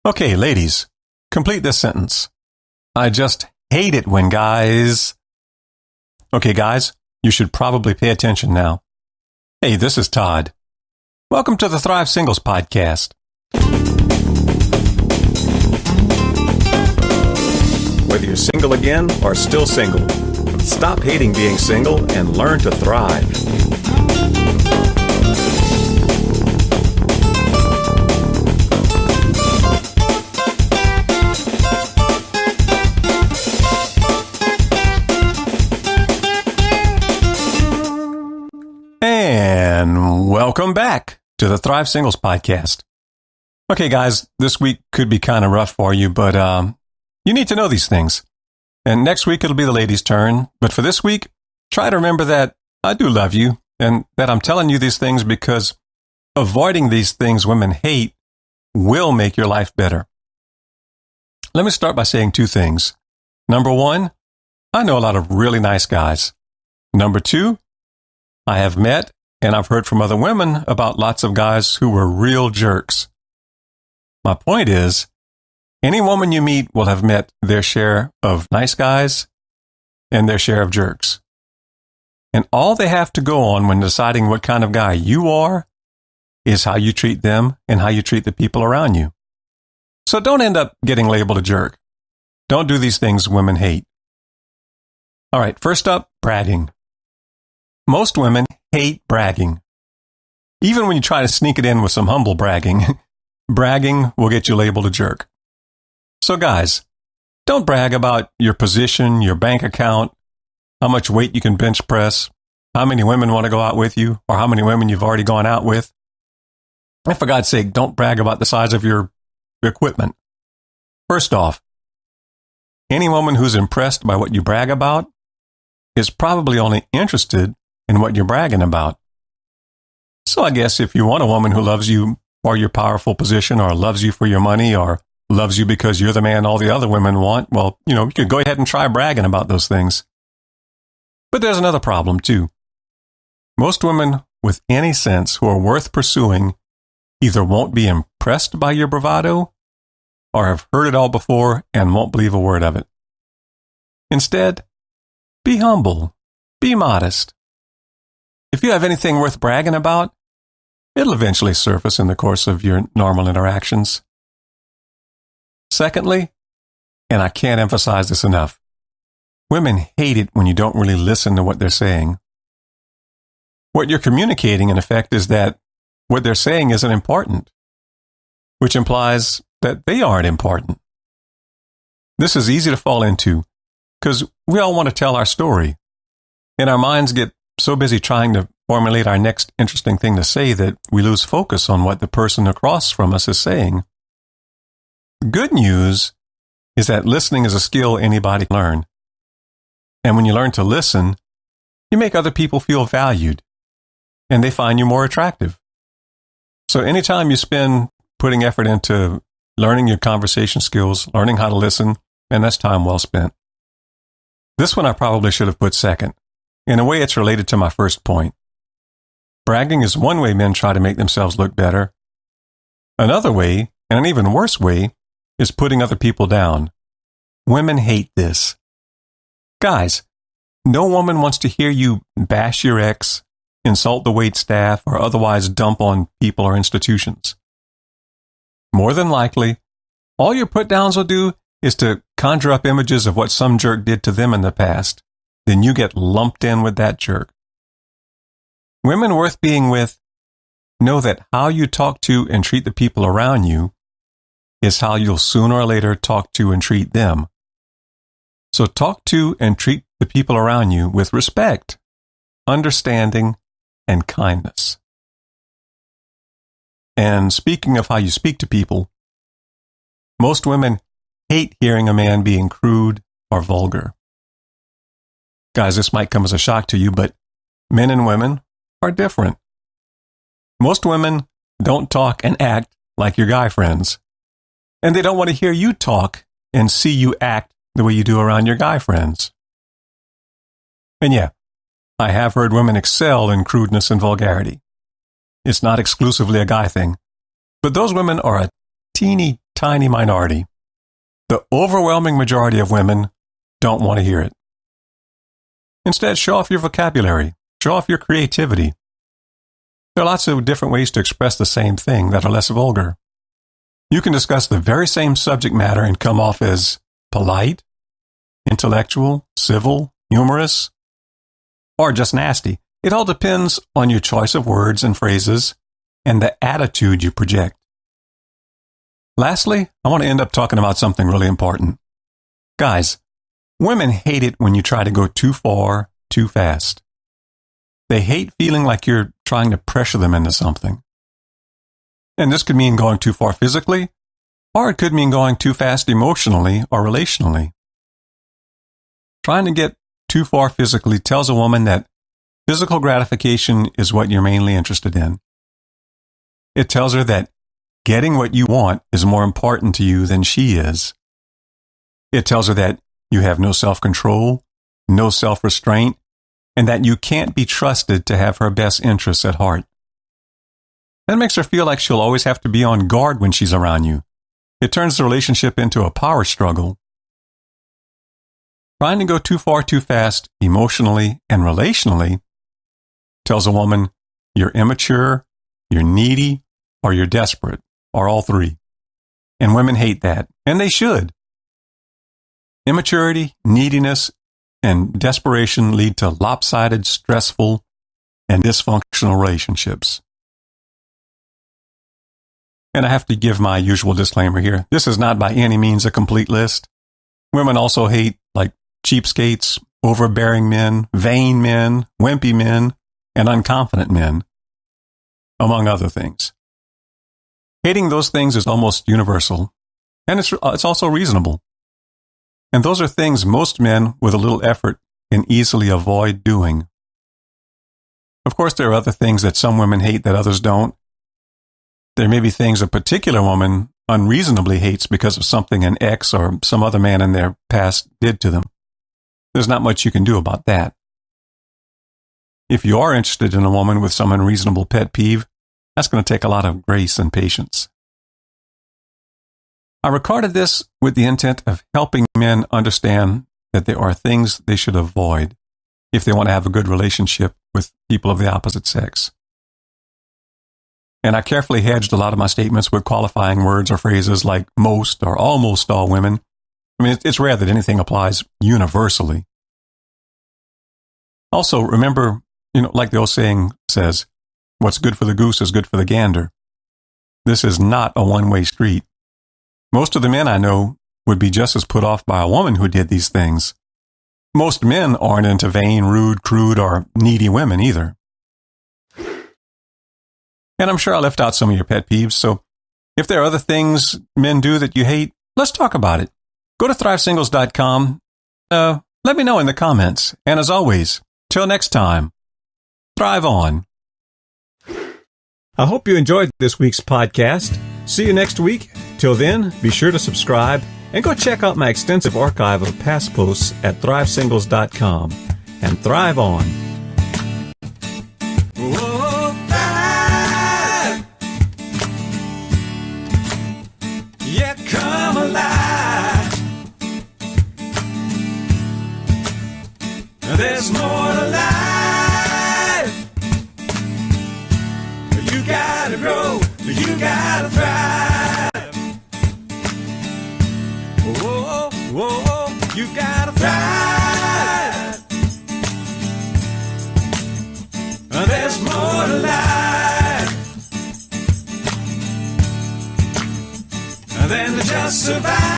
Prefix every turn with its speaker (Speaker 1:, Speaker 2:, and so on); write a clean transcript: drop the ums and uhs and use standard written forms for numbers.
Speaker 1: Okay, ladies, complete this sentence. I just hate it when guys... Okay, guys, you should probably pay attention now. Hey, this is Todd. Welcome to the Thrive Singles Podcast. Whether you're single again or still single, stop hating being single and learn to thrive. And welcome back to the Thrive Singles Podcast. Okay, guys, this week could be kind of rough for you, but you need to know these things. And next week, it'll be the ladies' turn. But for this week, try to remember that I do love you and that I'm telling you these things because avoiding these things women hate will make your life better. Let me start by saying two things. Number one, I know a lot of really nice guys. Number two, I have met and I've heard from other women about lots of guys who were real jerks. My point is, any woman you meet will have met their share of nice guys and their share of jerks. And all they have to go on when deciding what kind of guy you are is how you treat them and how you treat the people around you. So don't end up getting labeled a jerk. Don't do these things women hate. All right, first up, bragging. Most women hate bragging. Even when you try to sneak it in with some humble bragging, bragging will get you labeled a jerk. So guys, don't brag about your position, your bank account, how much weight you can bench press, how many women want to go out with you, or how many women you've already gone out with. And for God's sake, don't brag about the size of your equipment. First off, any woman who's impressed by what you brag about is probably only interested in what you're bragging about. So I guess if you want a woman who loves you for your powerful position or loves you for your money or loves you because you're the man all the other women want, well, you could go ahead and try bragging about those things. But there's another problem too. Most women with any sense who are worth pursuing either won't be impressed by your bravado or have heard it all before and won't believe a word of it. Instead, be humble, be modest. If you have anything worth bragging about, it'll eventually surface in the course of your normal interactions. Secondly, and I can't emphasize this enough, women hate it when you don't really listen to what they're saying. What you're communicating, in effect, is that what they're saying isn't important, which implies that they aren't important. This is easy to fall into because we all want to tell our story, and our minds get so busy trying to formulate our next interesting thing to say that we lose focus on what the person across from us is saying. Good news is that listening is a skill anybody can learn. And when you learn to listen, you make other people feel valued, and they find you more attractive. So anytime you spend putting effort into learning your conversation skills, learning how to listen, and that's time well spent. This one I probably should have put second. In a way, it's related to my first point. Bragging is one way men try to make themselves look better. Another way, and an even worse way, is putting other people down. Women hate this. Guys, no woman wants to hear you bash your ex, insult the wait staff, or otherwise dump on people or institutions. More than likely, all your put-downs will do is to conjure up images of what some jerk did to them in the past. Then you get lumped in with that jerk. Women worth being with know that how you talk to and treat the people around you is how you'll sooner or later talk to and treat them. So talk to and treat the people around you with respect, understanding, and kindness. And speaking of how you speak to people, most women hate hearing a man being crude or vulgar. Guys, this might come as a shock to you, but men and women are different. Most women don't talk and act like your guy friends, and they don't want to hear you talk and see you act the way you do around your guy friends. And yeah, I have heard women excel in crudeness and vulgarity. It's not exclusively a guy thing, but those women are a teeny tiny minority. The overwhelming majority of women don't want to hear it. Instead, show off your vocabulary. Show off your creativity. There are lots of different ways to express the same thing that are less vulgar. You can discuss the very same subject matter and come off as polite, intellectual, civil, humorous, or just nasty. It all depends on your choice of words and phrases and the attitude you project. Lastly, I want to end up talking about something really important. Guys, women hate it when you try to go too far, too fast. They hate feeling like you're trying to pressure them into something. And this could mean going too far physically, or it could mean going too fast emotionally or relationally. Trying to get too far physically tells a woman that physical gratification is what you're mainly interested in. It tells her that getting what you want is more important to you than she is. It tells her that you have no self-control, no self-restraint, and that you can't be trusted to have her best interests at heart. That makes her feel like she'll always have to be on guard when she's around you. It turns the relationship into a power struggle. Trying to go too far too fast, emotionally and relationally, tells a woman you're immature, you're needy, or you're desperate, or all three. And women hate that, and they should. Immaturity, neediness, and desperation lead to lopsided, stressful, and dysfunctional relationships. And I have to give my usual disclaimer here. This is not by any means a complete list. Women also hate, like, cheapskates, overbearing men, vain men, wimpy men, and unconfident men, among other things. Hating those things is almost universal, and it's also reasonable. And those are things most men with a little effort can easily avoid doing. Of course, there are other things that some women hate that others don't. There may be things a particular woman unreasonably hates because of something an ex or some other man in their past did to them. There's not much you can do about that. If you are interested in a woman with some unreasonable pet peeve, that's going to take a lot of grace and patience. I recorded this with the intent of helping men understand that there are things they should avoid if they want to have a good relationship with people of the opposite sex. And I carefully hedged a lot of my statements with qualifying words or phrases like most or almost all women. I mean, it's rare that anything applies universally. Also, remember, like the old saying says, what's good for the goose is good for the gander. This is not a one-way street. Most of the men I know would be just as put off by a woman who did these things. Most men aren't into vain, rude, crude, or needy women either. And I'm sure I left out some of your pet peeves, so if there are other things men do that you hate, let's talk about it. Go to thrivesingles.com. Let me know in the comments. And as always, till next time, thrive on. I hope you enjoyed this week's podcast. See you next week. Till then, be sure to subscribe and go check out my extensive archive of past posts at thrivesingles.com. And thrive on.
Speaker 2: Whoa, thrive. Yeah, come alive. There's more to life. You gotta grow, you gotta thrive. Whoa, whoa, you gotta thrive. There's more to life than to just survive.